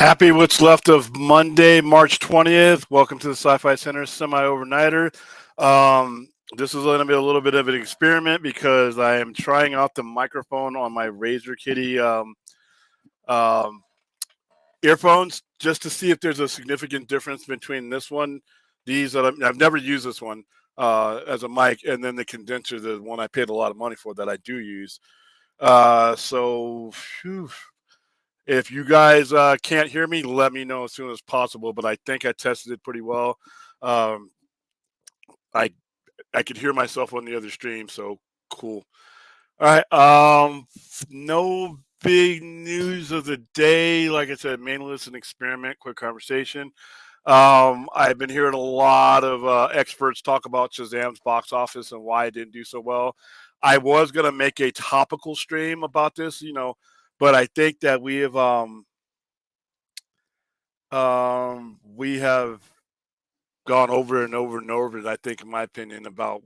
Happy what's left of Monday, March 20th. Welcome to the Sci-Fi Center semi-overnighter. This is going to be a little bit of an experiment because I am trying out the microphone on my Razor Kitty um, earphones just to see if there's a significant difference between this one, these that I've never used this one as a mic, and then the condenser, the one I paid a lot of money for that I do use. Phew. If you guys can't hear me, let me know as soon as possible. But I think I tested it pretty well. Um, I I could hear myself on the other stream, so cool. All right. No big news of the day. Like I said, mainly it's an experiment, quick conversation. I've been hearing a lot of experts talk about Shazam's box office and why it didn't do so well. I was gonna make a topical stream about this, but I think that we have gone over and over and over it, I think, in my opinion, about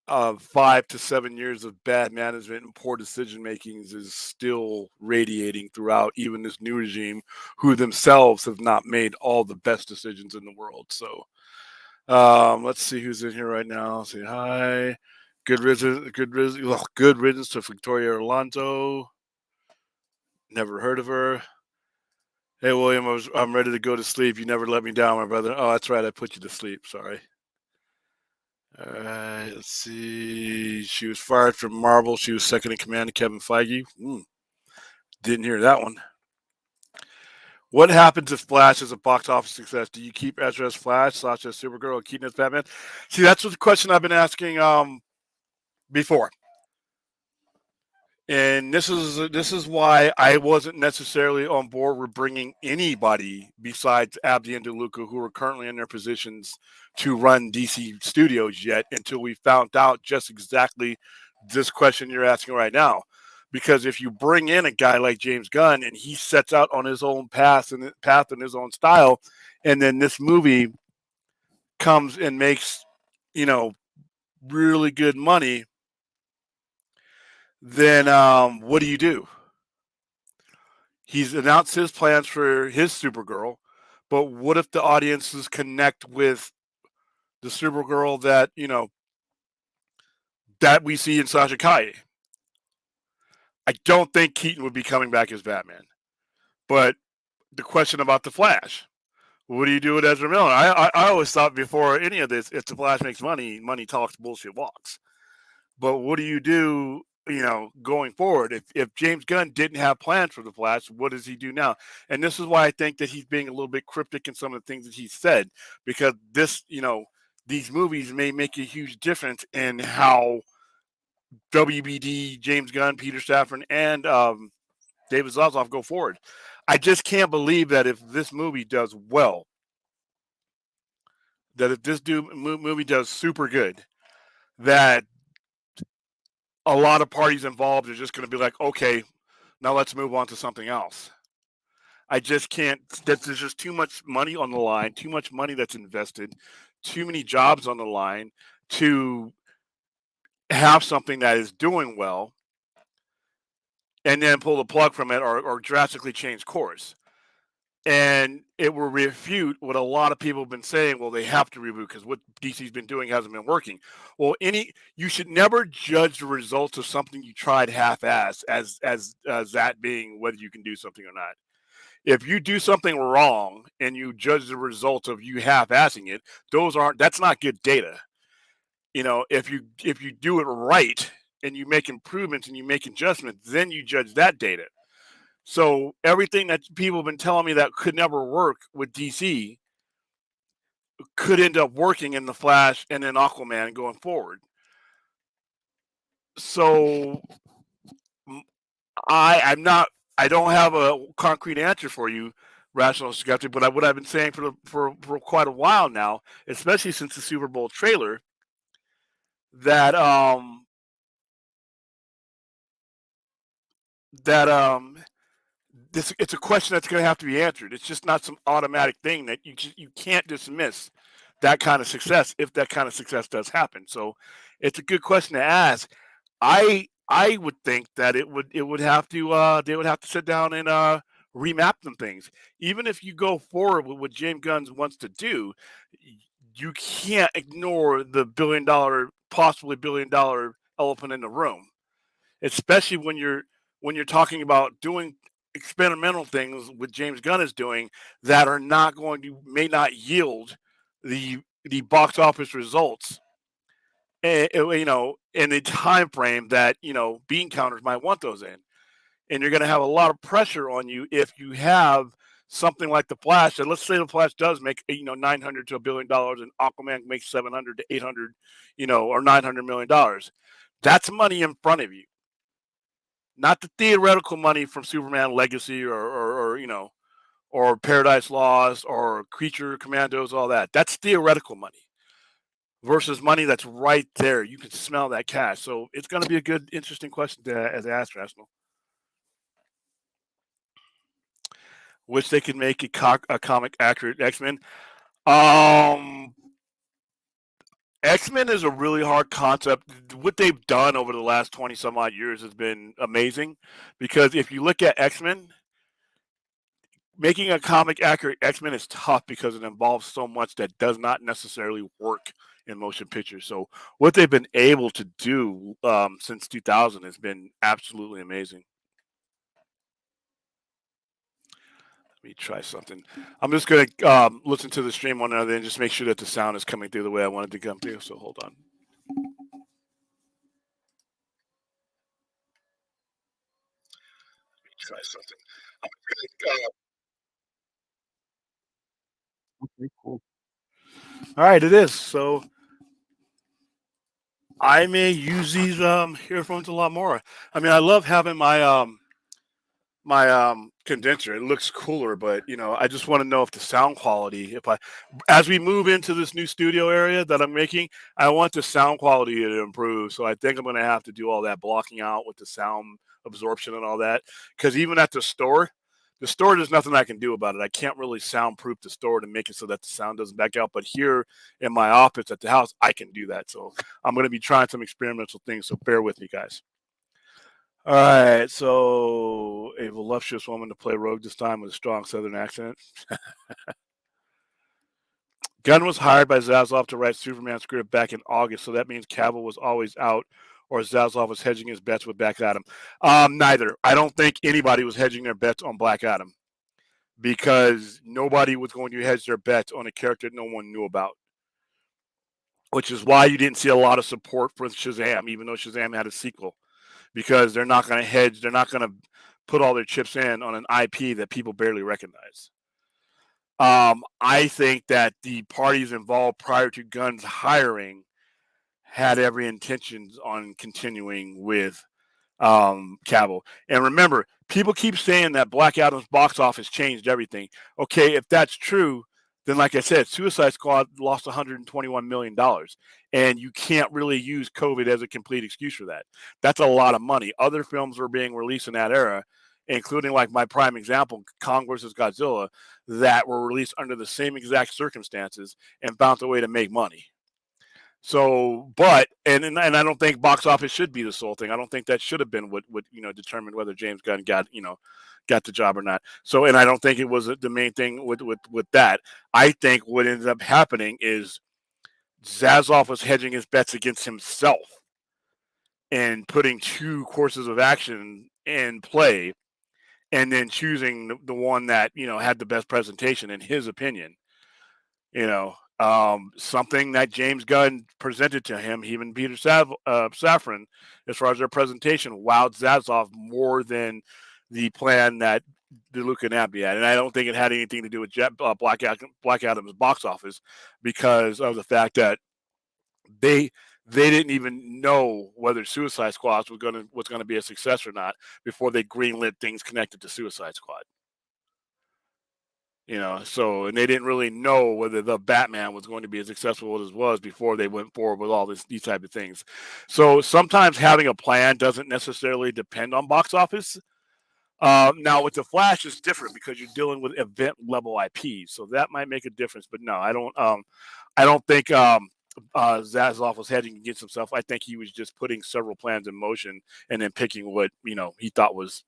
5 to 7 years of bad management and poor decision makings is still radiating throughout even this new regime, who themselves have not made all the best decisions in the world. So let's see who's in here right now. Say hi. Good riddance to Victoria Alonso. Never heard of her. Hey, William, I'm ready to go to sleep. You never let me down, my brother. Oh, that's right. I put you to sleep. Sorry. All right. Let's see. She was fired from Marvel. She was second in command to Kevin Feige. Didn't hear that one. What happens if Flash is a box office success? Do you keep Ezra as Flash, Sasha as Supergirl, and Keaton as Batman? See, that's the question I've been asking before. And this is why I wasn't necessarily on board with bringing anybody besides Abdi and DeLuca, who are currently in their positions to run DC Studios yet, until we found out just exactly this question you're asking right now. Because if you bring in a guy like James Gunn and he sets out on his own path and his own style, and then this movie comes and makes, really good money, then what do you do? He's announced his plans for his Supergirl, but what if the audiences connect with the Supergirl that we see in Sasha Calle? I don't think Keaton would be coming back as Batman. But the question about the Flash, what do you do with Ezra Miller? I always thought before any of this, if the Flash makes money, money talks, bullshit walks. But what do you do, going forward? If James Gunn didn't have plans for the Flash, what does he do now? And this is why I think that he's being a little bit cryptic in some of the things that he said, because these movies may make a huge difference in how WBD, James Gunn, Peter Safran, and David Zaslav go forward. I just can't believe that if this movie does well, that if this movie does super good, that a lot of parties involved are just going to be like, okay, now let's move on to something else. I just can't. There's just too much money on the line, too much money that's invested, too many jobs on the line to have something that is doing well and then pull the plug from it or drastically change course. And it will refute what a lot of people have been saying. Well, they have to reboot because what DC's been doing hasn't been working. Well, you should never judge the results of something you tried half-ass as that being whether you can do something or not. If you do something wrong and you judge the results of you half-assing it, that's not good data. If you do it right and you make improvements and you make adjustments, then you judge that data. So everything that people have been telling me that could never work with DC could end up working in the Flash and in Aquaman going forward. So I don't have a concrete answer for you, Rational Skeptic, but what I've been saying for quite a while now, especially since the Super Bowl trailer, that it's a question that's going to have to be answered. It's just not some automatic thing that you can't dismiss that kind of success if that kind of success does happen. So it's a good question to ask. I would think that it would have to they would have to sit down and remap them things. Even if you go forward with what James Gunn wants to do, you can't ignore the possibly billion dollar elephant in the room, especially when you're talking about doing experimental things what James Gunn is doing that are not going to may not yield the box office results, in the time frame that bean counters might want those in, and you're going to have a lot of pressure on you if you have something like the Flash. And let's say the Flash does make 900 to $1 billion, and Aquaman makes 700 to 800, or $900 million. That's money in front of you, not the theoretical money from Superman Legacy or Paradise Lost or Creature Commandos, all that. That's theoretical money versus money that's right there. You can smell that cash. So it's going to be a good, interesting question as asked, Arsenal. Wish they could make a comic accurate X-Men. X-Men is a really hard concept. What they've done over the last 20 some odd years has been amazing, because if you look at X-Men, making a comic accurate X-Men is tough because it involves so much that does not necessarily work in motion pictures. So what they've been able to do since 2000 has been absolutely amazing. Let me try something. I'm just going to listen to the stream one another and just make sure that the sound is coming through the way I want it to come through. So hold on. Let me try something. Okay, cool. All right, it is. So I may use these earphones a lot more. I mean, I love having my condenser. It looks cooler, but I just want to know if the sound quality, if I as we move into this new studio area that I'm making, I want the sound quality to improve. So I think I'm going to have to do all that blocking out with the sound absorption and all that, because even at the store, there's nothing I can do about it. I can't really soundproof the store to make it so that the sound doesn't back out. But here in my office at the house, I can do that. So I'm going to be trying some experimental things. So bear with me, guys. All right, so a voluptuous woman to play Rogue this time with a strong Southern accent. Gunn was hired by Zaslav to write Superman script back in August, so that means Cavill was always out, or Zaslav was hedging his bets with Black Adam. Neither. I don't think anybody was hedging their bets on Black Adam, because nobody was going to hedge their bets on a character no one knew about, which is why you didn't see a lot of support for Shazam, even though Shazam had a sequel, because they're not going to hedge. They're not going to put all their chips in on an IP that people barely recognize. I think that the parties involved prior to Gunn's hiring had every intentions on continuing with Cavill. And remember, people keep saying that Black Adam's box office changed everything. Okay, if that's true, then like I said, Suicide Squad lost $121 million. And you can't really use COVID as a complete excuse for that. That's a lot of money. Other films were being released in that era, including, like, my prime example, Kong versus Godzilla, that were released under the same exact circumstances and found a way to make money. So, but and I don't think box office should be the sole thing. I don't think that should have been what determined whether James Gunn got the job or not. So, and I don't think it was the main thing with that. I think what ended up happening is Zaslav was hedging his bets against himself and putting two courses of action in play, and then choosing the one that had the best presentation in his opinion. Something that James Gunn presented to him, even Peter Safran, as far as their presentation, wowed Zaslav more than the plan that DeLuca and Abby had. And I don't think it had anything to do with Black Adam's box office, because of the fact that they didn't even know whether Suicide Squad was going to be a success or not before they greenlit things connected to Suicide Squad. So, and they didn't really know whether the Batman was going to be as successful as it was before they went forward with all these type of things. So sometimes having a plan doesn't necessarily depend on box office. Now with the Flash, it's different because you're dealing with event level IP, so that might make a difference. But no, I don't think Zaslav was hedging against himself. I think he was just putting several plans in motion and then picking what he thought was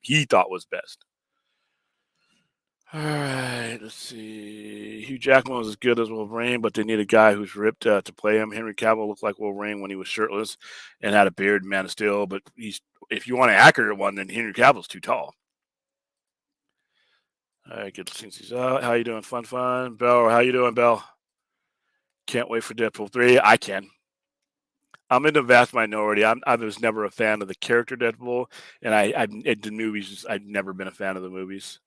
best. All right, let's see. Hugh Jackman was as good as Wolverine, but they need a guy who's ripped to play him. Henry Cavill looked like Wolverine when he was shirtless and had a beard, Man of Steel. But he's if you want an accurate one, then Henry Cavill's too tall. All right, good since he's out. How you doing? Fun. Bell, how you doing, Bell? Can't wait for Deadpool 3. I can. I'm in the vast minority. I was never a fan of the character Deadpool, and the movies. I've never been a fan of the movies.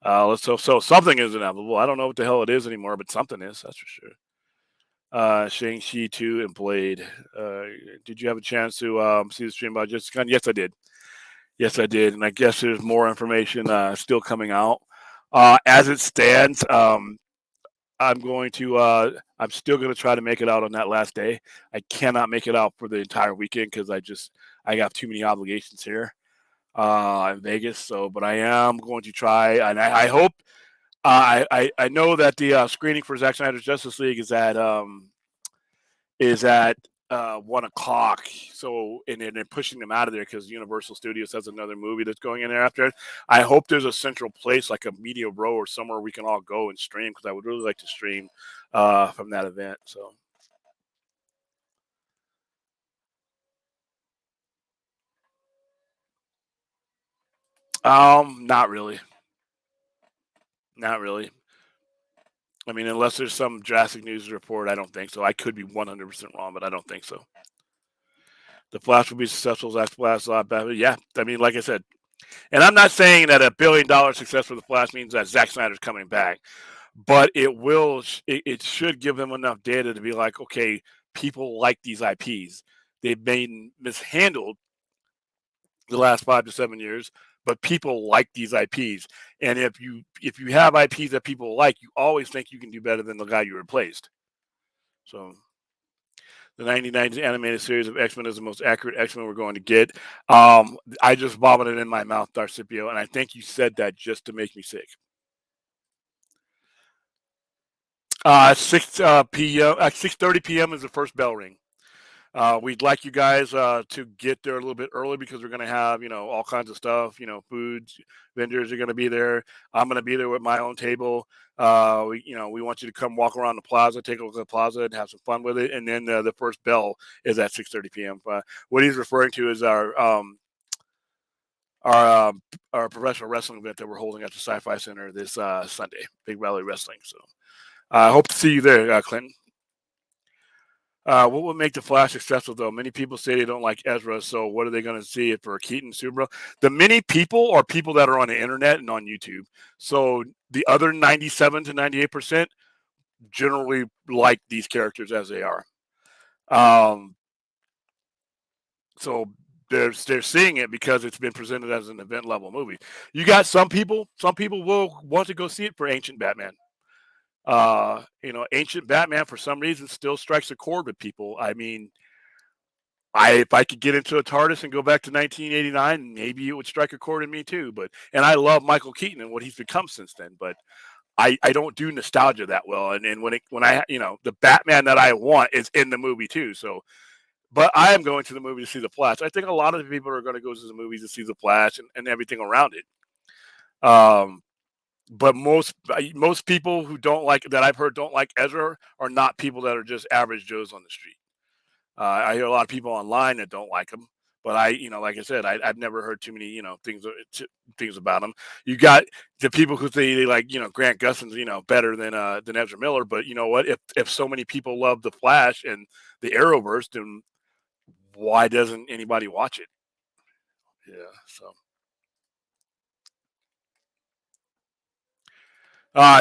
Let's hope so. Something is inevitable. I don't know what the hell it is anymore, but something is. That's for sure. Shang-Chi 2 and Blade. Uh, did you have a chance to see the stream about Jessica Gunn? Yes, I did. Yes, I did. And I guess there's more information still coming out. As it stands, I'm still going to try to make it out on that last day. I cannot make it out for the entire weekend because I got too many obligations here in Vegas. So, but I am going to try, and I hope. I know that the screening for Zack Snyder's Justice League is at 1 o'clock. So and then they're pushing them out of there because Universal Studios has another movie that's going in there after it. I hope there's a central place like a media row or somewhere we can all go and stream because I would really like to stream from that event. So not really. Not really. I mean, unless there's some drastic news report, I don't think so. I could be 100% wrong, but I don't think so. The Flash will be successful as Flash a lot better. Yeah, I mean, like I said, and I'm not saying that $1 billion success for the Flash means that Zack Snyder's coming back, but it should give them enough data to be like, okay, people like these IPs. They've been mishandled the last 5 to 7 years, but people like these IPs. And if you have IPs that people like, you always think you can do better than the guy you replaced. So the 99 animated series of X-Men is the most accurate X-Men we're going to get. I just vomited in my mouth, Darcipio, and I think you said that just to make me sick. 6:30 p.m. is the first bell ring. We'd like you guys to get there a little bit early because we're going to have, all kinds of stuff. Foods, vendors are going to be there. I'm going to be there with my own table. We want you to come walk around the plaza, take a look at the plaza, and have some fun with it. And then the first bell is at 6:30 p.m. What he's referring to is our um, our professional wrestling event that we're holding at the Sci-Fi Center this Sunday, Big Valley Wrestling. So I hope to see you there, Clinton. What would make the Flash successful, though? Many people say they don't like Ezra, so what are they going to see it for Keaton, Supergirl? The many people are people that are on the internet and on YouTube. So the other 97 to 98% generally like these characters as they are. Um, so they're seeing it because it's been presented as an event level movie. You got some people will want to go see it for Ancient Batman. Ancient Batman for some reason still strikes a chord with people. I mean, if I could get into a TARDIS and go back to 1989, maybe it would strike a chord in me too. And I love Michael Keaton and what he's become since then. But I don't do nostalgia that well. And when I the Batman that I want is in the movie too. So, but I am going to the movie to see the Flash. I think a lot of the people are going to go to the movies to see the Flash and everything around it. But most people who don't like that I've heard don't like Ezra are not people that are just average Joes on the street. I hear a lot of people online that don't like him, but like I said, I've never heard too many, things about him. You got the people who say they like, Grant Gustin's, better than Ezra Miller. But you know what? If so many people love the Flash and the Arrowverse, then why doesn't anybody watch it? Yeah. So,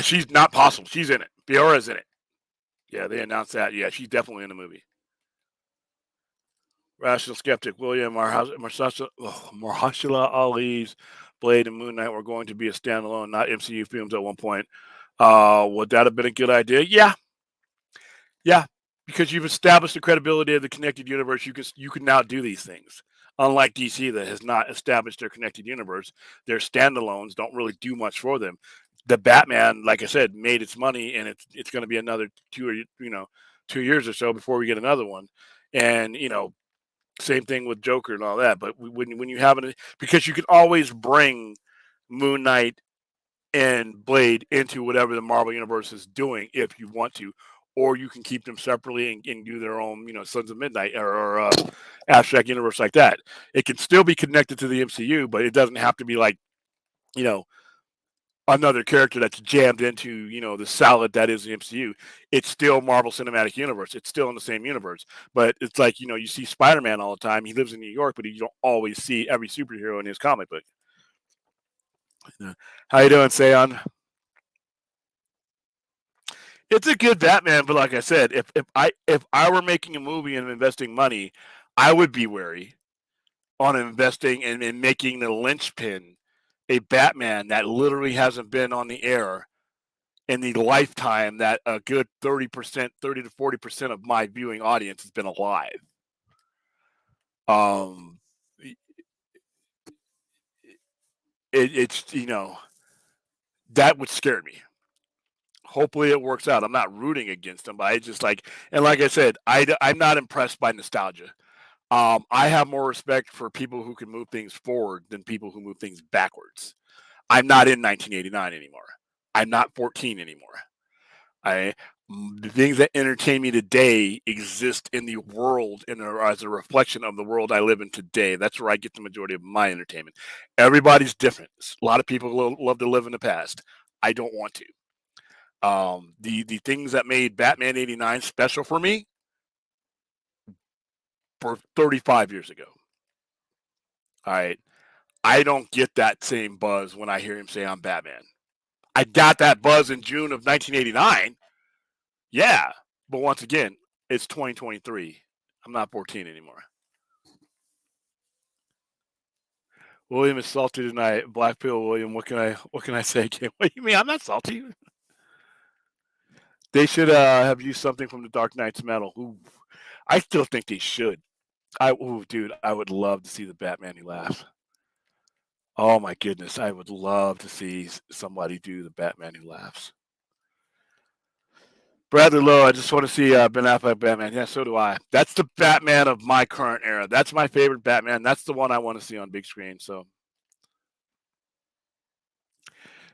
she's not possible. She's in it. Fiora's in it. Yeah, they announced that. Yeah, she's definitely in the movie. Rational Skeptic, William Mahershala Ali's Blade and Moon Knight were going to be a standalone, not MCU films at one point. Would that have been a good idea? Yeah, yeah, because you've established the credibility of the connected universe. You can now do these things. Unlike DC, that has not established their connected universe, their standalones don't really do much for them. The Batman, like I said, made its money, and it's going to be another 2 years or so before we get another one. And same thing with Joker and all that. But when you have it, because you can always bring Moon Knight and Blade into whatever the Marvel universe is doing if you want to, or you can keep them separately and do their own, Sons of Midnight or abstract universe like that. It can still be connected to the MCU, but it doesn't have to be like, you know, another character that's jammed into, the salad that is the MCU. It's still Marvel Cinematic Universe. It's still in the same universe. But it's like, you see Spider-Man all the time. He lives in New York, but you don't always see every superhero in his comic book. Yeah. How you doing, Seon? It's a good Batman, but like I said, if I were making a movie and investing money, I would be wary on investing and making the linchpin a Batman that literally hasn't been on the air in the lifetime that a good 30%, 30 to 40% of my viewing audience has been alive. Um, it's that would scare me. Hopefully it works out. I'm not rooting against them, but I just like, and like I said, I'm not impressed by nostalgia. I have more respect for people who can move things forward than people who move things backwards. I'm not in 1989 anymore. I'm not 14 anymore. I the things that entertain me today exist in the world and are as a reflection of the world I live in today. That's where I get the majority of my entertainment. Everybody's different. A lot of people love to live in the past. I don't want to. The things that made Batman '89 special for me were 35 years ago. All right. I don't get that same buzz when I hear him say I'm Batman. I got that buzz in June of 1989. Yeah. But once again, it's 2023. I'm not 14 anymore. William is salty tonight. Black pill William. What can I say? What do you mean? I'm not salty. They should have used something from the Dark Knight's metal. Ooh, I still think they should. Dude, I would love to see the Batman who laughs. Oh my goodness, I would love to see somebody do the Batman who laughs. Bradley Lowe, I just want to see Ben Affleck Batman. Yeah, so do I. That's the Batman of my current era. That's my favorite Batman. That's the one I want to see on big screen. So,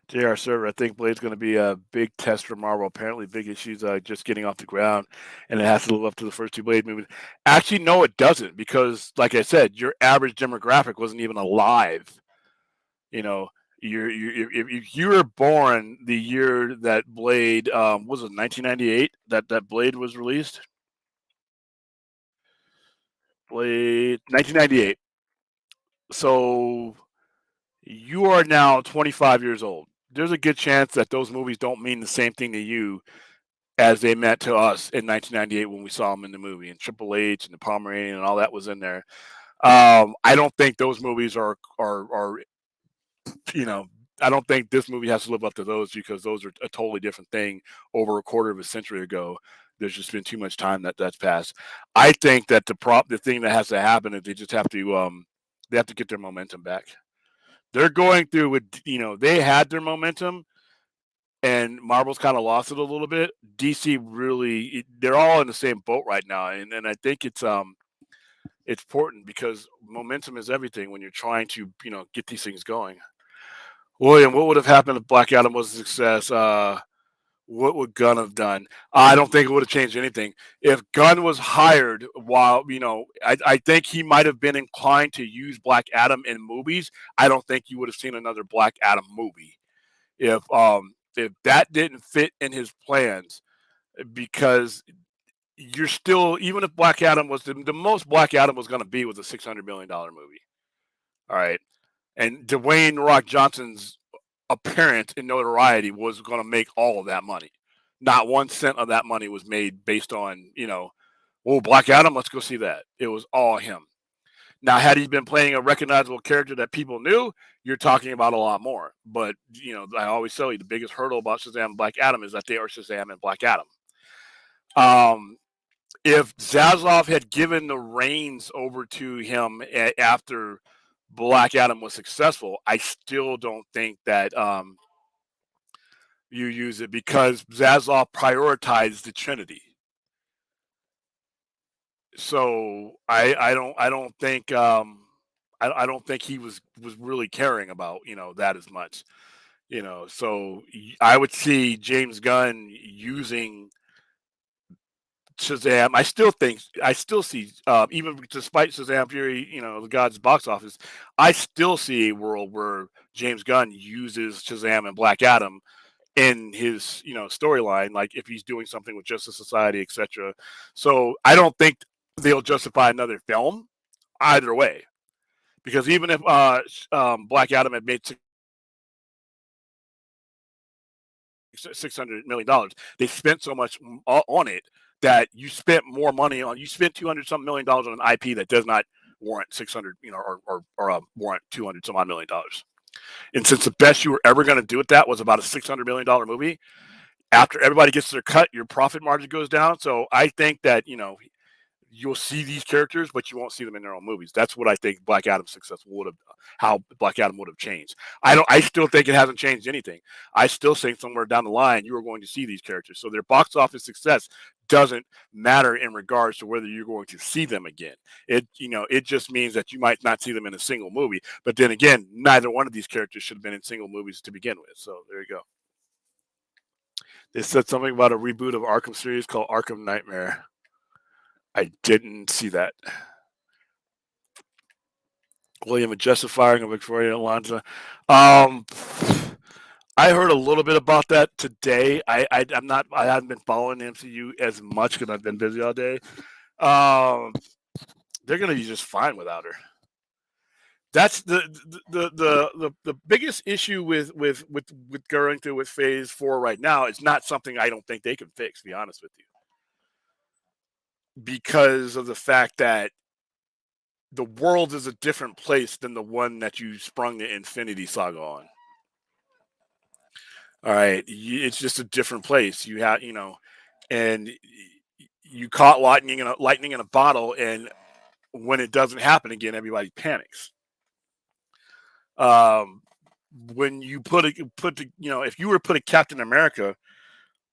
JR Server, I think Blade's going to be a big test for Marvel. Apparently, big issues just getting off the ground, and it has to live up to the first two Blade movies. Actually, no, it doesn't, because, like I said, your average demographic wasn't even alive. You know, if you were born the year that Blade was it 1998 that Blade was released. Blade 1998. So you are now 25 years old. There's a good chance that those movies don't mean the same thing to you as they meant to us in 1998 when we saw them in the movie, and Triple H and the Pomeranian and all that was in there. I don't think those movies are you know, I don't think this movie has to live up to those, because those are a totally different thing over a quarter of a century ago. There's just been too much time that's passed. I think that the thing that has to happen is they have to get their momentum back. They're going through with, they had their momentum and Marvel's kind of lost it a little bit. DC really, they're all in the same boat right now, and I think it's important because momentum is everything when you're trying to get these things going. William, what would have happened if Black Adam was a success? What would Gunn have done? I don't think it would have changed anything. If Gunn was hired while, I think he might have been inclined to use Black Adam in movies. I don't think you would have seen another Black Adam movie if that didn't fit in his plans, because you're still, even if Black Adam was the most Black Adam was going to be was a $600 million movie. All right. And Dwayne Rock Johnson's appearance and notoriety was going to make all of that money. Not 1 cent of that money was made based on, Black Adam, let's go see that. It was all him. Now, had he been playing a recognizable character that people knew, you're talking about a lot more. But, I always tell you the biggest hurdle about Shazam and Black Adam is that they are Shazam and Black Adam. If Zaslav had given the reins over to him after Black Adam was successful, I still don't think that you use it, because Zaslav prioritized the Trinity. So I don't think he was really caring about that as much. So I would see James Gunn using Shazam. I still see, even despite Shazam Fury, the Gods box office, I still see a world where James Gunn uses Shazam and Black Adam in his, storyline, like if he's doing something with Justice Society, etc. So I don't think they'll justify another film either way, because even if Black Adam had made $600 million, they spent so much on it that you spent 200 something $1 million on an IP that does not warrant 600, or warrant 200 some odd $1 million. And since the best you were ever going to do with that was about a $600 million movie, after everybody gets their cut, your profit margin goes down. So I think that, you'll see these characters, but you won't see them in their own movies. That's what I think Black Adam's success would have, how Black Adam would have changed. I still think it hasn't changed anything. I still think somewhere down the line you are going to see these characters. So their box office success doesn't matter in regards to whether you're going to see them again. It just means that you might not see them in a single movie. But then again, neither one of these characters should have been in single movies to begin with. So there you go. They said something about a reboot of Arkham series called Arkham Nightmare. I didn't see that. William and justifying of Victoria Alonso. Um, I heard a little bit about that today. I haven't been following the MCU as much because I've been busy all day. They're gonna be just fine without her. That's the biggest issue with going through with Phase 4 right now. It's not something I don't think they can fix. To be honest with you, because of the fact that the world is a different place than the one that you sprung the Infinity Saga on. All right, it's just a different place. And you caught lightning in a bottle, and when it doesn't happen again, everybody panics. Um, when you if you were to put a Captain America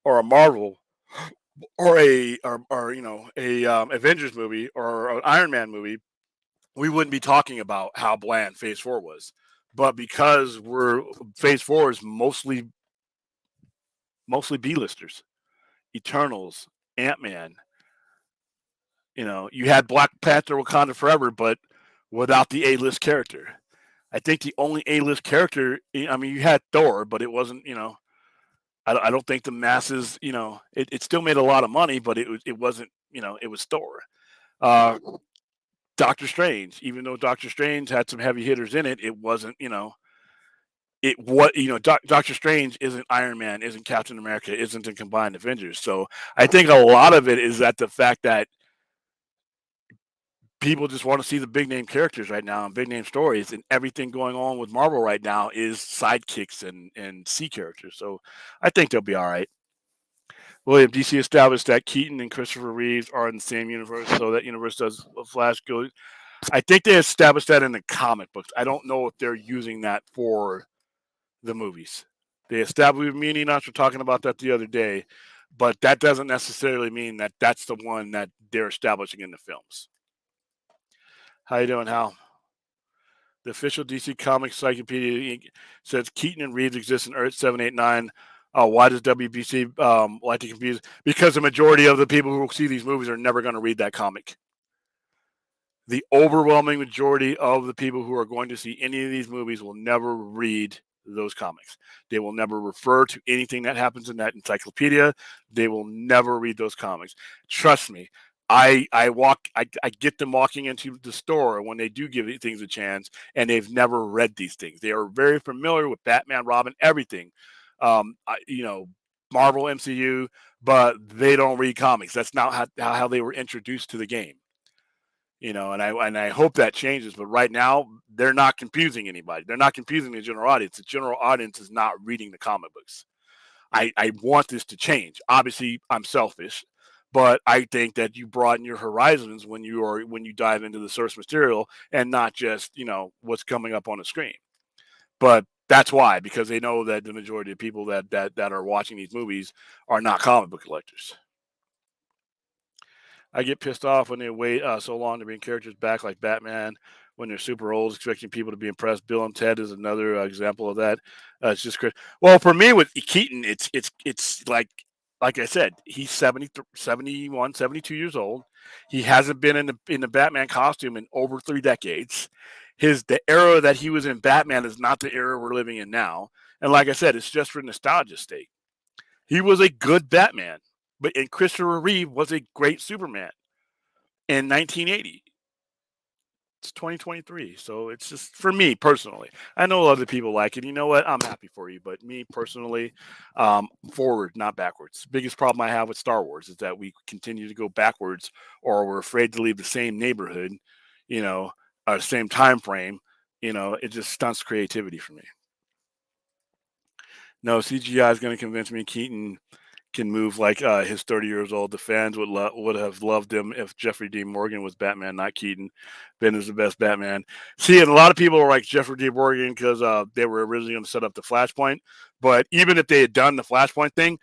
or a Marvel or a Avengers movie or an Iron Man movie, we wouldn't be talking about how bland Phase 4 was. But because Phase 4 is mostly B-listers, Eternals, Ant-Man. You had Black Panther, Wakanda Forever, but without the A-list character. I think the only A-list character, I mean, you had Thor, but it wasn't, I don't think the masses, it still made a lot of money, but it wasn't, it was Thor. Doctor Strange, even though Doctor Strange had some heavy hitters in it, it wasn't, Doctor Strange isn't Iron Man, isn't Captain America, isn't the combined Avengers. So I think a lot of it is that the fact that people just want to see the big name characters right now and big name stories, and everything going on with Marvel right now is sidekicks and C characters. So I think they'll be all right. William, DC established that Keaton and Christopher Reeves are in the same universe, so that universe does Flash go. I think they established that in the comic books. I don't know if they're using that for the movies. They established, me and Enoch were talking about that the other day, but that doesn't necessarily mean that that's the one that they're establishing in the films. How you doing, Hal? The official DC Comics Encyclopedia says Keaton and Reeves exist in Earth 789. Why does WBC like to confuse? Because the majority of the people who see these movies are never going to read that comic. The overwhelming majority of the people who are going to see any of these movies will never read those comics. They will never refer to anything that happens in that encyclopedia. They will never read those comics. Trust me. I get them walking into the store when they do give things a chance, and they've never read these things. They are very familiar with Batman, Robin, everything, Marvel, MCU, but they don't read comics. That's not how they were introduced to the game. And I hope that changes. But right now, they're not confusing anybody. They're not confusing the general audience. The general audience is not reading the comic books. I want this to change. Obviously, I'm selfish, but I think that you broaden your horizons when you dive into the source material and not just what's coming up on the screen. But that's why, because they know that the majority of people that are watching these movies are not comic book collectors. I get pissed off when they wait so long to bring characters back like Batman when they're super old, expecting people to be impressed. Bill and Ted is another example of that. It's just great. Well, for me with Keaton, it's like I said, he's 71, 72 years old. He hasn't been in the Batman costume in over 3 decades. The era that he was in Batman is not the era we're living in now. And like I said, it's just for nostalgia's sake. He was a good Batman, and Christopher Reeve was a great Superman in 1980. It's 2023, so it's just for me personally. I know other people like it. You know what? I'm happy for you, but me personally, forward, not backwards. Biggest problem I have with Star Wars is that we continue to go backwards, or we're afraid to leave the same neighborhood, you know, same time frame. It just stunts creativity for me. No, CGI is going to convince me Keaton can move like his 30 years old. The fans would have loved him if Jeffrey D. Morgan was Batman, not Keaton. Ben is the best Batman. See, and a lot of people are like Jeffrey D. Morgan because they were originally going to set up the Flashpoint. But even if they had done the Flashpoint thing,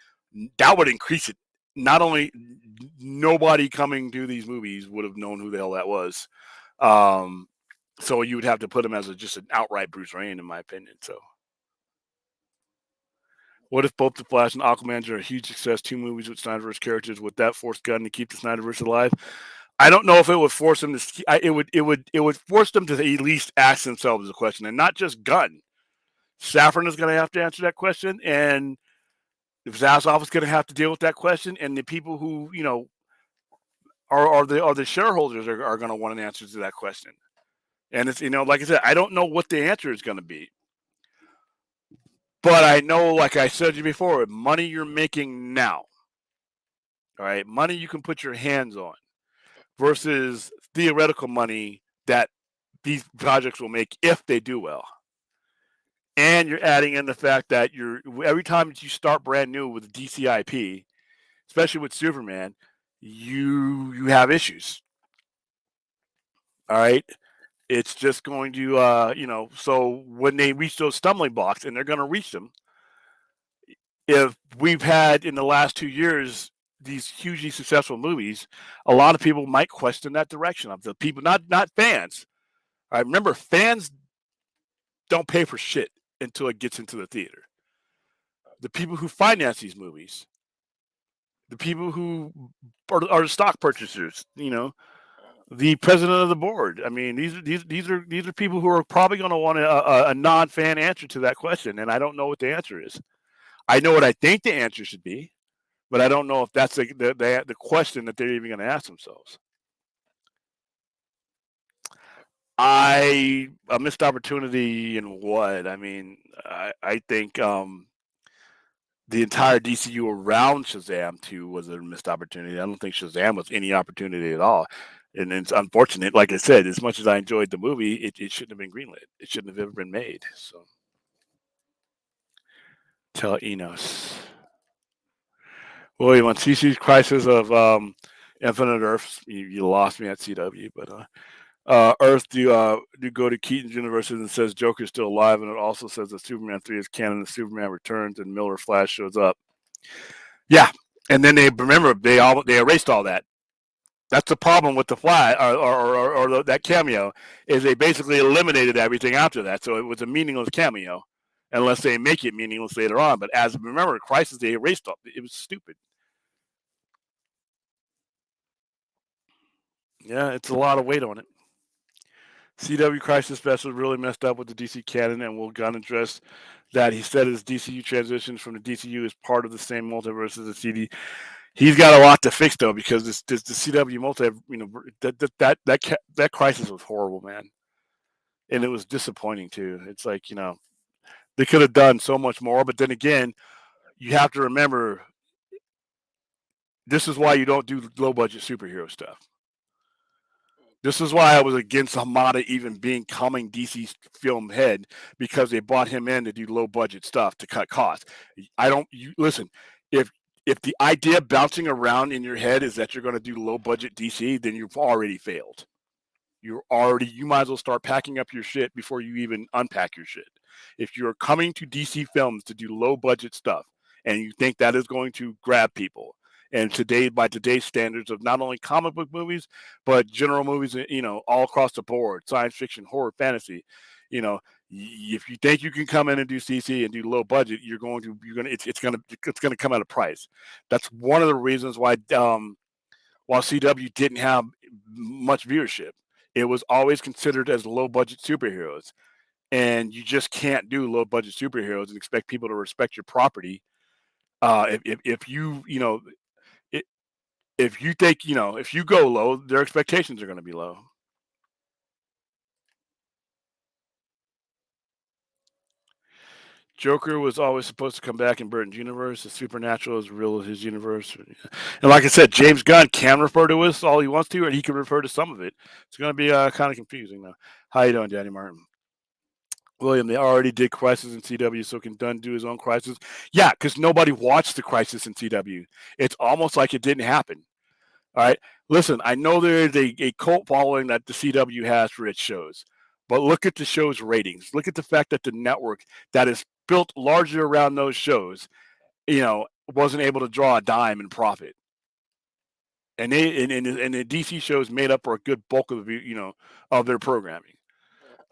that would increase it. Not only nobody coming to these movies would have known who the hell that was. So you would have to put him as just an outright Bruce Wayne, in my opinion. So. What if both The Flash and Aquaman are a huge success, 2 movies with Snyderverse characters? Would that force Gunn to keep the Snyderverse alive? I don't know if it would force them to. It would force them to at least ask themselves the question, and not just Gunn. Safran is going to have to answer that question, and Zaslav is going to have to deal with that question, and the people who are the shareholders are going to want an answer to that question. And it's like I said, I don't know what the answer is going to be. But I know, like I said to you before, money you're making now, all right, money you can put your hands on versus theoretical money that these projects will make if they do well. And you're adding in the fact that every time that you start brand new with DC IP, especially with Superman, you have issues. All right. It's just going to, so when they reach those stumbling blocks, and they're going to reach them, if we've had in the last 2 years these hugely successful movies, a lot of people might question that direction of the people, not fans. I remember fans don't pay for shit until it gets into the theater. The people who finance these movies, the people who are the stock purchasers, the president of the board. I mean, these are people who are probably going to want a non-fan answer to that question, and I don't know what the answer is. I know what I think the answer should be, but I don't know if that's the question that they're even going to ask themselves. A missed opportunity in what? I mean, I think the entire DCU around Shazam 2 was a missed opportunity. I don't think Shazam was any opportunity at all. And it's unfortunate. Like I said, as much as I enjoyed the movie, it shouldn't have been greenlit. It shouldn't have ever been made. So, tell Enos. William, on CC's Crisis of Infinite Earths, you lost me at CW, but Earth do go to Keaton's universe and it says Joker's still alive, and it also says that Superman 3 is canon and Superman returns and Miller Flash shows up. Yeah, and then they erased all that. That's the problem with the Flash or that cameo, is they basically eliminated everything after that, so it was a meaningless cameo, unless they make it meaningless later on. But remember, Crisis, they erased all. It was stupid. Yeah, it's a lot of weight on it. CW Crisis Special really messed up with the DC canon, and will Gunn address that? He said his DCU transitions from the DCU is part of the same multiverse as the CD. He's got a lot to fix though, because the CW multi, that Crisis was horrible, man, and it was disappointing too. It's like they could have done so much more, but then again, you have to remember this is why you don't do low budget superhero stuff. This is why I was against Hamada even becoming DC's film head, because they brought him in to do low budget stuff to cut costs. Listen, if the idea bouncing around in your head is that you're going to do low budget DC, then you've already failed. You might as well start packing up your shit before you even unpack your shit. If you're coming to DC Films to do low budget stuff and you think that is going to grab people, and by today's standards of not only comic book movies, but general movies, all across the board, science fiction, horror, fantasy, You know, if you think you can come in and do CC and do low budget, it's gonna come at a price. That's one of the reasons why while CW didn't have much viewership, it was always considered as low budget superheroes, and you just can't do low budget superheroes and expect people to respect your property. If i- if you think if you go low, their expectations are going to be low. Joker was always supposed to come back in Burton's universe. The supernatural is real in his universe. And like I said, James Gunn can refer to us all he wants to, and he can refer to some of it. It's going to be kind of confusing, though. How you doing, Danny Martin? William, they already did Crisis in CW, so can Dunn do his own Crisis? Yeah, because nobody watched the Crisis in CW. It's almost like it didn't happen. All right. Listen, I know there is a cult following that the CW has for its shows, but look at the show's ratings. Look at the fact that the network that is built largely around those shows, wasn't able to draw a dime in profit. And the DC shows made up for a good bulk of of their programming.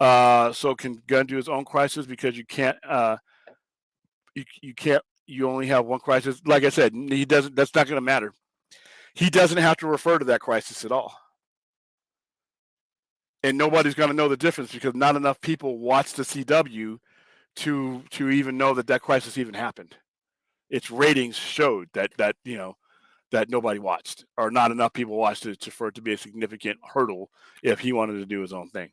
So can Gunn do his own Crisis because you can't you can't you only have one Crisis. Like I said, he doesn't. That's not going to matter. He doesn't have to refer to that Crisis at all. And nobody's going to know the difference because not enough people watch the CW to even know that Crisis even happened. Its ratings showed that nobody watched, or not enough people watched it for it to be a significant hurdle if he wanted to do his own thing.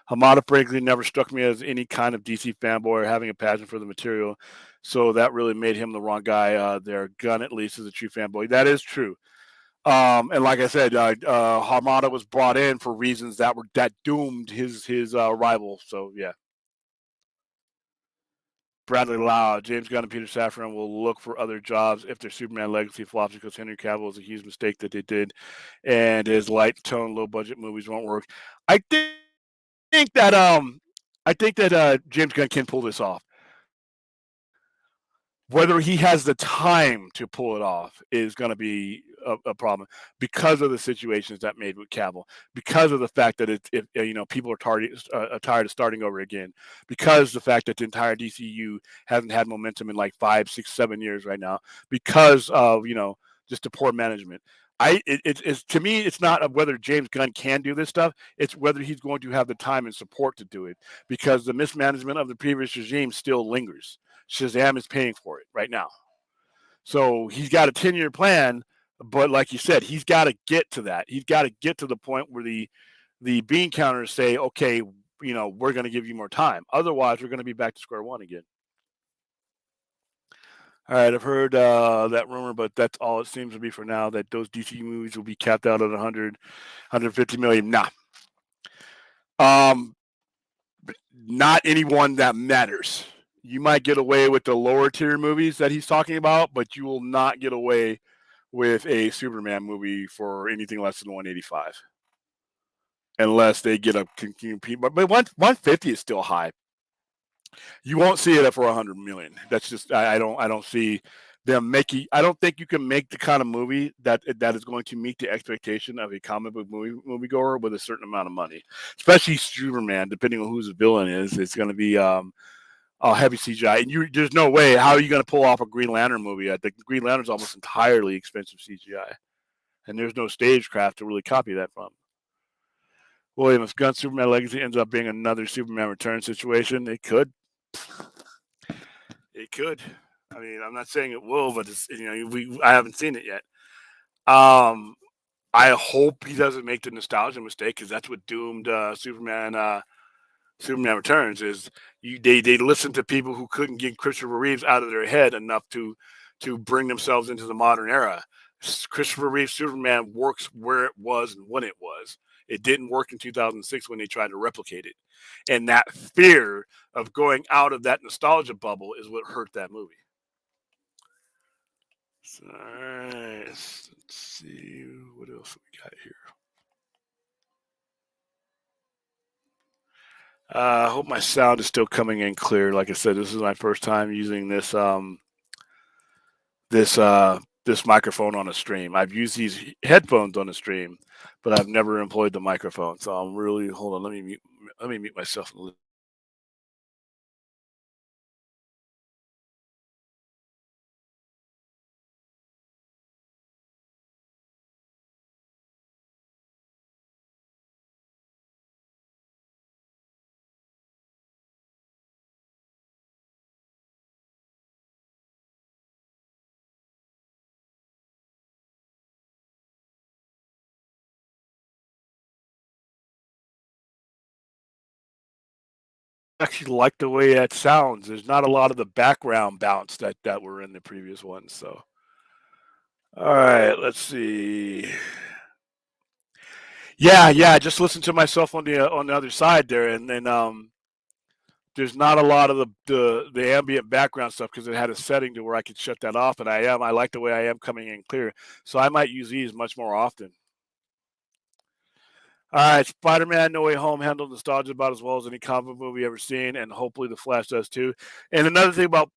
Hamada frankly never struck me as any kind of DC fanboy or having a passion for the material, so that really made him the wrong guy. There, Gunn at least is a true fanboy. That is true. And like I said, Hamada was brought in for reasons that doomed his rival. So yeah. Bradley Lau, James Gunn, and Peter Safran will look for other jobs if their Superman legacy flops because Henry Cavill is a huge mistake that they did, and his light tone, low budget movies won't work. I think that James Gunn can pull this off. Whether he has the time to pull it off is going to be a problem because of the situations that made with Cavill, because of the fact that people are tired of starting over again, because the fact that the entire DCU hasn't had momentum in like 5, 6, 7 years right now, because of just the poor management. It's to me, it's not whether James Gunn can do this stuff. It's whether he's going to have the time and support to do it, because the mismanagement of the previous regime still lingers. Shazam is paying for it right now. So he's got a 10-year plan, but like you said, he's got to get to that. He's got to get to the point where the bean counters say, okay, we're going to give you more time. Otherwise, we're going to be back to square one again. All right, I've heard that rumor, but that's all it seems to be for now, that those DC movies will be capped out at 100, 150 million. Nah. Not anyone that matters. You might get away with the lower tier movies that he's talking about, but you will not get away with a Superman movie for anything less than 185, unless they get a compete. But 150 is still high. You won't see it for 100 million. That's just I don't see them making. I don't think you can make the kind of movie that is going to meet the expectation of a comic book moviegoer with a certain amount of money, especially Superman. Depending on who the villain is, it's going to be heavy CGI, and there's no way. How are you going to pull off a Green Lantern movie? I think Green Lantern's almost entirely expensive CGI, and there's no stagecraft to really copy that from. William, if Gunn Superman Legacy ends up being another Superman Return situation, it could. It could. I mean, I'm not saying it will, but I haven't seen it yet. I hope he doesn't make the nostalgia mistake, because that's what doomed Superman Returns. Is they listened to people who couldn't get Christopher Reeves out of their head enough to bring themselves into the modern era. Christopher Reeves Superman works where it was and when it was. It didn't work in 2006 when they tried to replicate it, and that fear of going out of that nostalgia bubble is what hurt that movie. So, all right, let's see what else we got here. I hope my sound is still coming in clear. Like I said, this is my first time using this this microphone on a stream. I've used these headphones on a stream, but I've never employed the microphone. So I'm really hold on. Let me mute myself. Actually like the way that sounds. There's not a lot of the background bounce that were in the previous ones. So, all right, let's see. Yeah, yeah. I just listened to myself on the other side there, and then there's not a lot of the ambient background stuff because it had a setting to where I could shut that off, and I like the way I am coming in clear, so I might use these much more often. All right, Spider-Man: No Way Home handled nostalgia about as well as any comic movie ever seen, and hopefully the Flash does too. And another thing about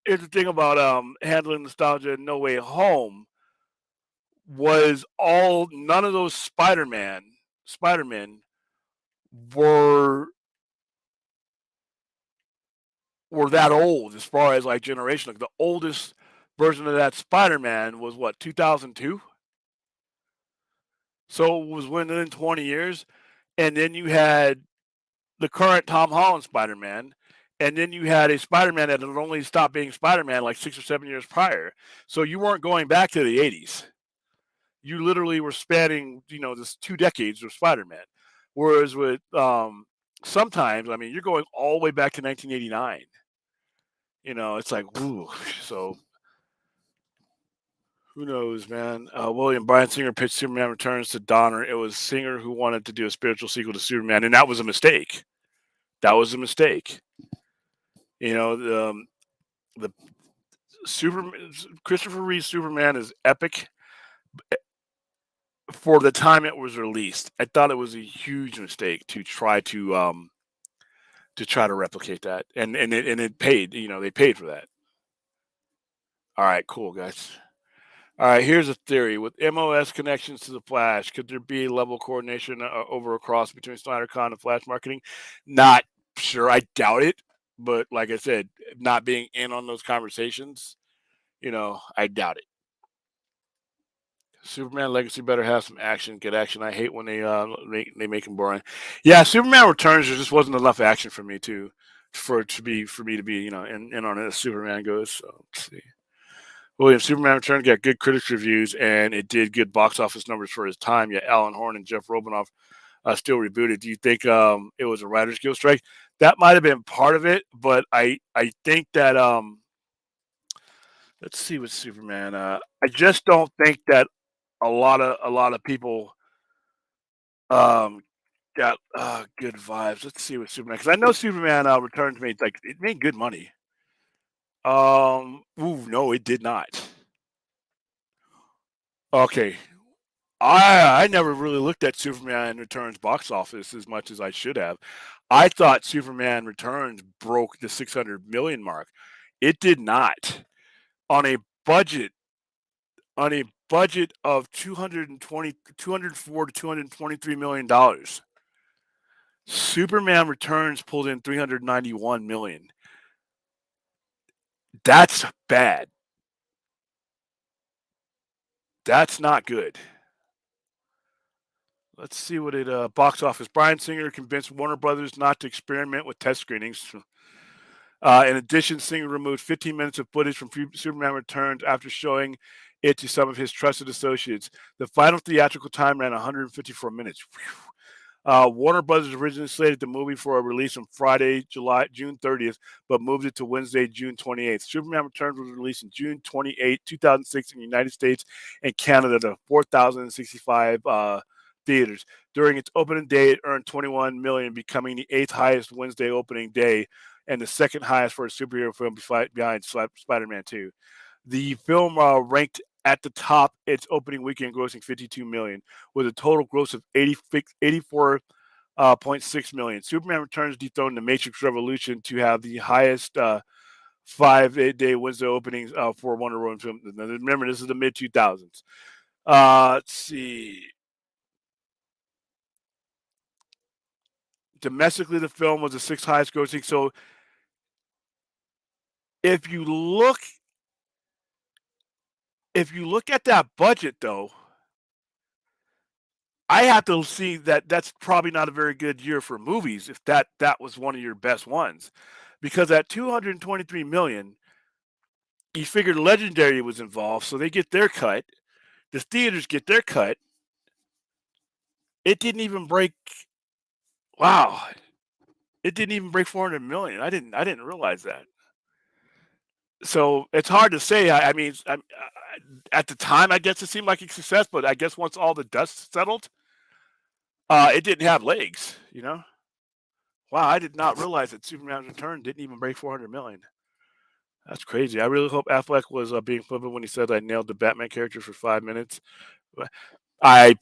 here's the thing about handling nostalgia in No Way Home was all none of those Spider-Men were that old as far as like generation. Like the oldest version of that Spider-Man was what 2002. So it was within 20 years, and then you had the current Tom Holland Spider-Man, and then you had a Spider-Man that had only stopped being Spider-Man like 6 or 7 years prior. So you weren't going back to the 80s. You literally were spanning, this 2 decades of Spider-Man. Whereas with sometimes, I mean, you're going all the way back to 1989. It's like, ooh. So who knows, man? William Bryan Singer pitched Superman Returns to Donner. It was Singer who wanted to do a spiritual sequel to Superman, and that was a mistake. That was a mistake. The Superman, Christopher Reeve's Superman is epic for the time it was released. I thought it was a huge mistake to try to replicate that, and it paid. They paid for that. All right, cool, guys. All right, here's a theory. With MOS connections to the Flash, could there be level coordination over a cross between SnyderCon and Flash marketing? Not sure. I doubt it. But like I said, not being in on those conversations, I doubt it. Superman Legacy better have some action, good action. I hate when they make him boring. Yeah, Superman Returns there just wasn't enough action for me for me to be in on it as Superman goes. So let's see. William Superman Returns got good critics reviews and it did good box office numbers for his time. Yet Alan Horn and Jeff Robinoff still rebooted. Do you think it was a writer's guild strike? That might have been part of it, but I think that let's see with Superman. I just don't think that a lot of people um got good vibes. Let's see with Superman because I know Superman Returns made like it made good money. Ooh, no, it did not. Okay, I never really looked at Superman Returns box office as much as I should have. I thought Superman Returns broke the 600 million mark. It did not. On a budget on a budget of 204 to 223 million dollars. Superman Returns pulled in 391 million. That's bad. That's not good. Let's see what it box office. Bryan Singer convinced Warner Brothers not to experiment with test screenings. In addition, Singer removed 15 minutes of footage from Superman Returns after showing it to some of his trusted associates. The final theatrical time ran 154 minutes. Warner Brothers originally slated the movie for a release on Friday, June 30th, but moved it to Wednesday, June 28th. Superman Returns was released on June 28, 2006 in the United States and Canada to 4,065 theaters. During its opening day, it earned 21 million, becoming the eighth highest Wednesday opening day and the second highest for a superhero film behind Spider-Man 2. The film ranked at the top its opening weekend, grossing 52 million, with a total gross of 84.6 million. Superman Returns dethroned The Matrix Revolution to have the highest 5 day Wednesday openings for Wonder Woman film. Remember, this is the mid 2000s. Let's see. Domestically, the film was the sixth highest grossing. So if you look at that budget, though, I have to see that that's probably not a very good year for movies if that was one of your best ones, because at 223 million, you figured Legendary was involved, so they get their cut. The theaters get their cut. It didn't even break. Wow, it didn't even break 400 million. I didn't realize that. So it's hard to say. I mean, at the time, I guess it seemed like a success, but I guess once all the dust settled, it didn't have legs. Wow, I did not realize that Superman's Return didn't even break 400 million. That's crazy. I really hope Affleck was being flippant when he said I nailed the Batman character for 5 minutes. But I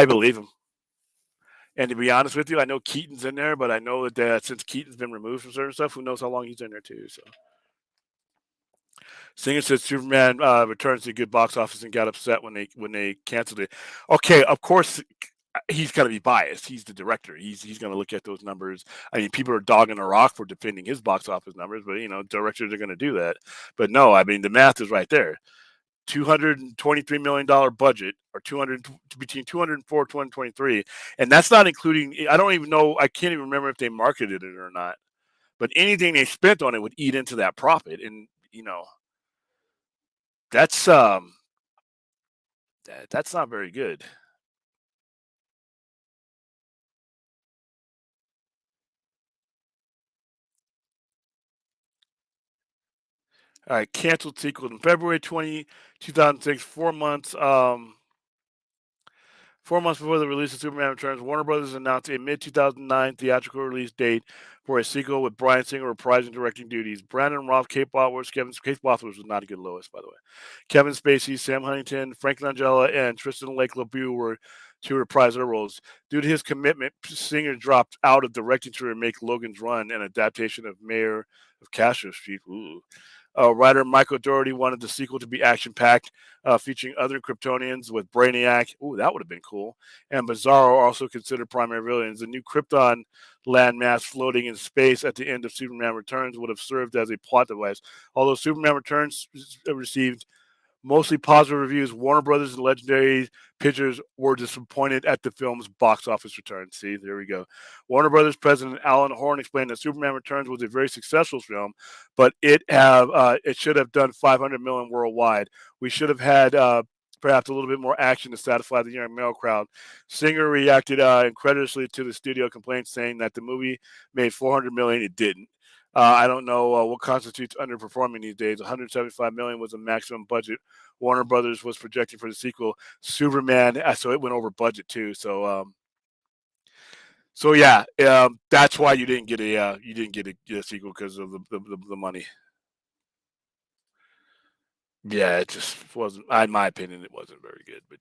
believe him. And to be honest with you, I know Keaton's in there, but I know that since Keaton's been removed from certain stuff, who knows how long he's in there too. So Singer said Superman returns to a good box office and got upset when they canceled it. Okay, of course he's going to be biased. He's the director. He's going to look at those numbers. I mean, people are dogging The Rock for defending his box office numbers, but directors are going to do that. But no, I mean the math is right there. $223 million budget, or between 204 and 223, and that's not including. I don't even know. I can't even remember if they marketed it or not. But anything they spent on it would eat into that profit, and that's that's not very good. All right, canceled sequel in February 2006, 4 months. 4 months before the release of Superman Returns, Warner Brothers announced a mid-2009 theatrical release date for a sequel with Bryan Singer reprising directing duties. Brandon Routh, Kate Bosworth, Kate Bosworth was not a good Lois, by the way. Kevin Spacey, Sam Huntington, Frank Langella, and Tristan Lake LeBeau were to reprise their roles. Due to his commitment, Singer dropped out of directing to remake Logan's Run, an adaptation of Mayor of Castro Street. Ooh. Writer Michael Dougherty wanted the sequel to be action-packed, featuring other Kryptonians with Brainiac. Ooh, that would have been cool. And Bizarro also considered primary villains. The new Krypton landmass floating in space at the end of Superman Returns would have served as a plot device. Although Superman Returns received mostly positive reviews, Warner Brothers and Legendary Pictures were disappointed at the film's box office return. See, there we go. Warner Brothers president Alan Horn explained that Superman Returns was a very successful film, but it should have done 500 million worldwide. We should have had perhaps a little bit more action to satisfy the young male crowd. Singer reacted incredulously to the studio complaints, saying that the movie made 400 million. It didn't. I don't know what constitutes underperforming these days. 175 million was the maximum budget Warner Brothers was projecting for the sequel. Superman, so it went over budget too. So yeah, that's why you didn't get a sequel, because of the money. Yeah, it just wasn't. In my opinion, it wasn't very good. But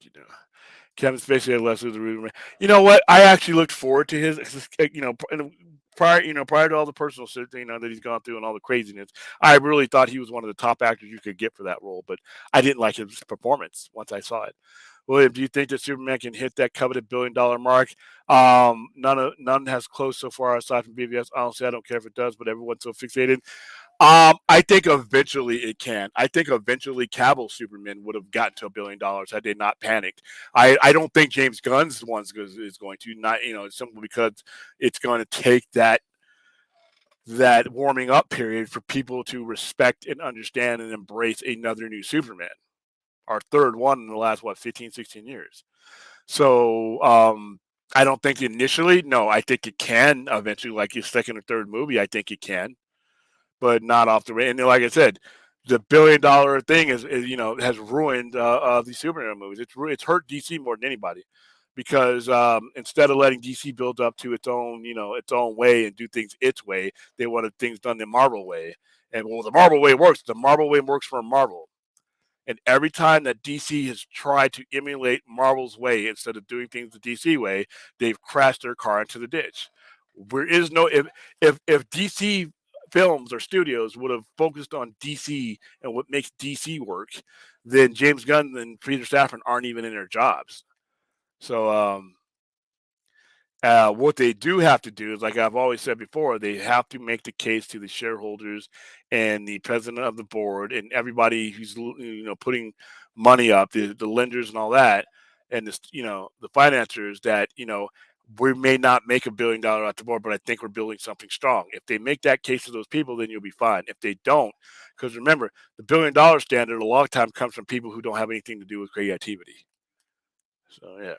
Kevin Spacey had less of the room. You know what? I actually looked forward to his. Prior to all the personal shit, that he's gone through and all the craziness, I really thought he was one of the top actors you could get for that role. But I didn't like his performance once I saw it. William, do you think that Superman can hit that coveted $1 billion mark? None has closed so far aside from BVS. Honestly, I don't care if it does, but everyone's so fixated. I think eventually it can. I think eventually Cavill Superman would have gotten to $1 billion had they not panicked. I don't think James Gunn's one's is going to, not simply because it's going to take that warming up period for people to respect and understand and embrace another new Superman. Our third one in the last 15, 16 years. So I don't think initially. No, I think it can eventually, like his second or third movie. I think it can, but not off the range. And like I said, the $1 billion thing is has ruined the superhero movies. It's hurt DC more than anybody, because instead of letting DC build up to its own way and do things its way, they wanted things done the Marvel way. And the Marvel way works. The Marvel way works for Marvel. And every time that DC has tried to emulate Marvel's way instead of doing things the DC way, they've crashed their car into the ditch. There is no if DC films or studios would have focused on DC and what makes DC work, then James Gunn and Peter Safran aren't even in their jobs. So what they do have to do is, like I've always said before, they have to make the case to the shareholders and the president of the board and everybody who's putting money up, the lenders and all that, and the financiers that we may not make $1 billion at the board, but I think we're building something strong. If they make that case to those people, then you'll be fine. If they don't, because remember, the $1 billion standard a lot of time comes from people who don't have anything to do with creativity. So yeah.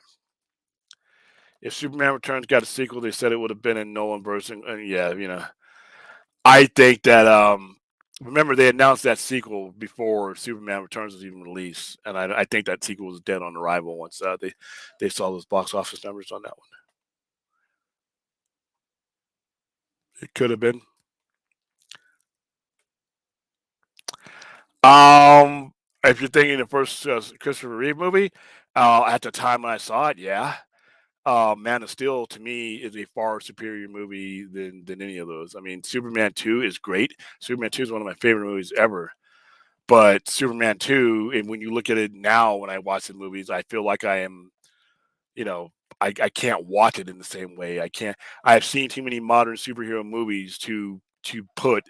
If Superman Returns got a sequel, they said it would have been in Nolan version. And yeah, I think that remember they announced that sequel before Superman Returns was even released, and I think that sequel was dead on arrival once they saw those box office numbers on that one. It could have been. If you're thinking the first Christopher Reeve movie, at the time when I saw it, yeah. Man of Steel to me is a far superior movie than any of those. I mean, Superman 2 is great. Superman 2 is one of my favorite movies ever. But Superman 2, and when you look at it now, when I watch the movies, I feel like I am, I can't watch it in the same way. I can't. I've seen too many modern superhero movies to put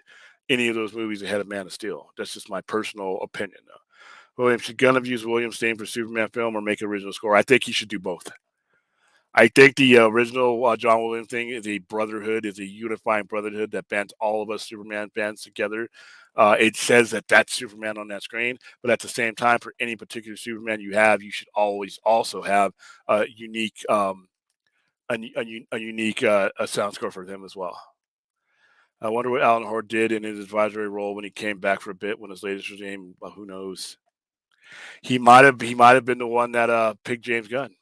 any of those movies ahead of Man of Steel. That's just my personal opinion, though. Williams should Gunn have used Williams' theme for Superman film or make an original score? I think he should do both. I think the original John Williams thing is a brotherhood, is a unifying brotherhood that bands all of us Superman fans together. It says that that's Superman on that screen, but at the same time, for any particular Superman you have, you should always also have a unique, a unique a sound score for them as well. I wonder what Alan Hoare did in his advisory role when he came back for a bit when his latest regime. Well, who knows? He might have been the one that picked James Gunn.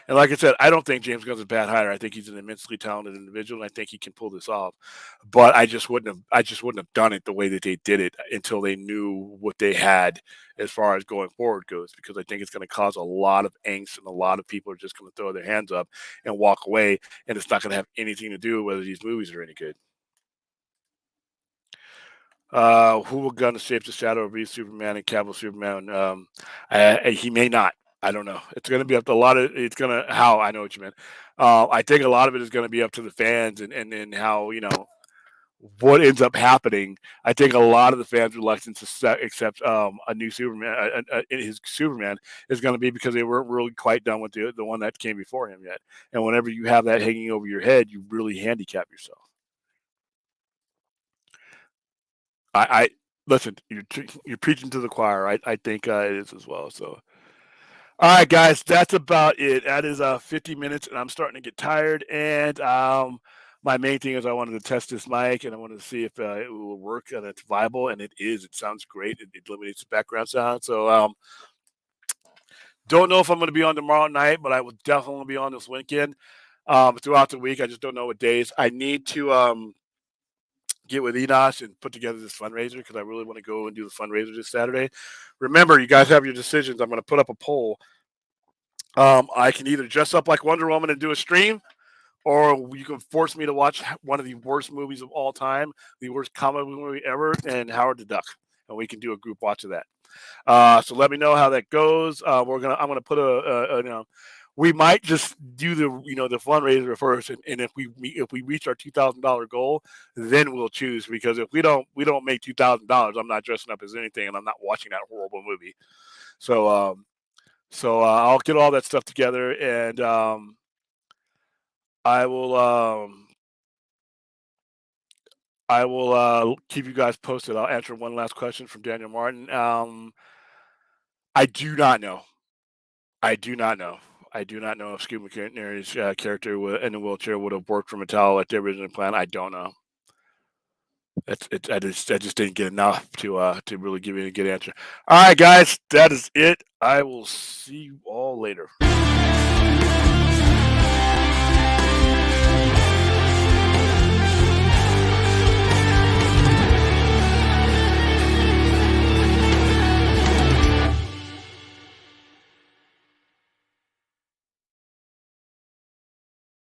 And like I said, I don't think James Gunn's a bad hire. I think he's an immensely talented individual, and I think he can pull this off. But I just wouldn't have done it the way that they did it until they knew what they had as far as going forward goes, because I think it's going to cause a lot of angst, and a lot of people are just going to throw their hands up and walk away, and it's not going to have anything to do with whether these movies are any good. Who will Gunn shape the shadow of Reeves Superman and Cavill Superman? He may not. I don't know. It's going to be up to a lot of. It's going to how I know what you meant. I think a lot of it is going to be up to the fans and how what ends up happening. I think a lot of the fans' reluctance to accept a new Superman, his Superman, is going to be because they weren't really quite done with the one that came before him yet. And whenever you have that hanging over your head, you really handicap yourself. I listen. You're preaching to the choir. I think it is as well. So, all right, guys, that's about it. That is 50 minutes, and I'm starting to get tired. And my main thing is I wanted to test this mic, and I wanted to see if it will work and it's viable, and it is. It sounds great. It eliminates the background sound. So, don't know if I'm going to be on tomorrow night, but I will definitely be on this weekend. Throughout the week, I just don't know what days. I need to get with Enos and put together this fundraiser because I really want to go and do the fundraiser this Saturday. Remember, you guys have your decisions. I'm going to put up a poll. I can either dress up like Wonder Woman and do a stream, or you can force me to watch one of the worst movies of all time, the worst comic movie ever, and Howard the Duck, and we can do a group watch of that. So let me know how that goes. I'm gonna put we might just do the fundraiser first, and if we reach our $2,000 goal, then we'll choose. Because if we don't make $2,000, I'm not dressing up as anything, and I'm not watching that horrible movie. So I'll get all that stuff together, and I will keep you guys posted. I'll answer one last question from Daniel Martin. I do not know. I do not know. I do not know if Scoot McNairy's character in the wheelchair would have worked for Mattel like they originally planned. I don't know. I just didn't get enough to really give you a good answer. All right, guys, that is it. I will see you all later.